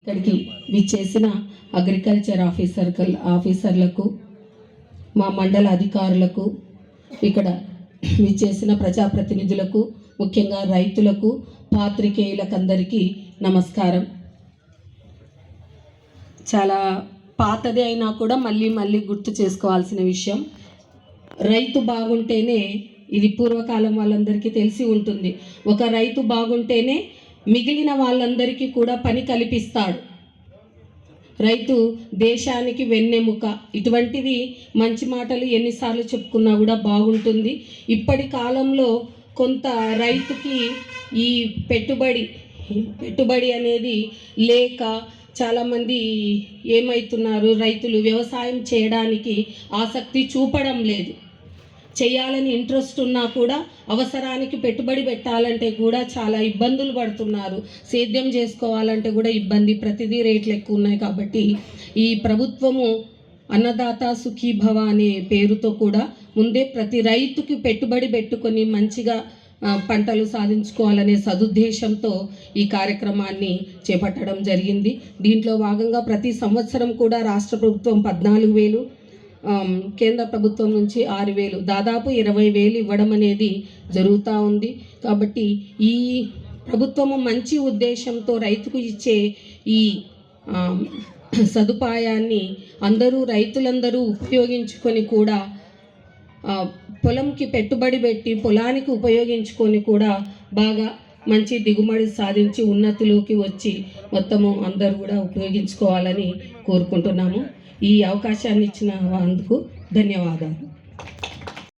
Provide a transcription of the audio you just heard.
ఇక్కడికి విచ్చేసిన అగ్రికల్చర్ ఆఫీసర్లకు, మా మండల అధికారులకు, ఇక్కడ విచ్చేసిన ప్రజాప్రతినిధులకు, ముఖ్యంగా రైతులకు, పాత్రికేయులకు అందరికీ నమస్కారం. చాలా పాతదే అయినా కూడా మళ్ళీ గుర్తు చేసుకోవాల్సిన విషయం. రైతు బాగుంటేనే, ఇది పూర్వకాలం వాళ్ళందరికీ తెలిసి ఉంటుంది, ఒక రైతు బాగుంటేనే మిగిలిన వాళ్ళందరికీ కూడా పని కల్పిస్తాడు. రైతు దేశానికి వెన్నెముక. ఇటువంటివి మంచి మాటలు ఎన్నిసార్లు చెప్పుకున్నా కూడా బాగుంటుంది. ఇప్పటి కాలంలో కొంత రైతుకి ఈ పెట్టుబడి అనేది లేక చాలామంది ఏమవుతున్నారు, రైతులు వ్యవసాయం చేయడానికి ఆసక్తి చూపడం లేదు. చేయాలని ఇంట్రెస్ట్ ఉన్నా కూడా అవసరానికి పెట్టుబడి పెట్టాలంటే కూడా చాలా ఇబ్బందులు పడుతున్నారు. సేద్యం చేసుకోవాలంటే కూడా ఇబ్బంది, ప్రతిదీ రేట్లు ఎక్కువ ఉన్నాయి. కాబట్టి ఈ ప్రభుత్వము అన్నదాత సుఖీభవ అనే పేరుతో కూడా ముందే ప్రతి రైతుకి పెట్టుబడి పెట్టుకొని మంచిగా పంటలు సాధించుకోవాలనే సదుద్దేశంతో ఈ కార్యక్రమాన్ని చేపట్టడం జరిగింది. దీంట్లో భాగంగా ప్రతి సంవత్సరం కూడా రాష్ట్ర ప్రభుత్వం 14,000, కేంద్ర ప్రభుత్వం నుంచి 6,000, దాదాపు 20,000 ఇవ్వడం అనేది జరుగుతూ ఉంది. కాబట్టి ఈ ప్రభుత్వము మంచి ఉద్దేశంతో రైతుకు ఇచ్చే ఈ సదుపాయాన్ని రైతులందరూ ఉపయోగించుకొని కూడా పొలంకి పెట్టుబడి పెట్టి పొలానికి ఉపయోగించుకొని కూడా బాగా మంచి దిగుబడి సాధించి ఉన్నతిలోకి వచ్చి మొత్తము అందరూ కూడా ఉపయోగించుకోవాలని కోరుకుంటున్నాము. ఈ అవకాశాన్ని ఇచ్చిన అందుకు ధన్యవాదాలు.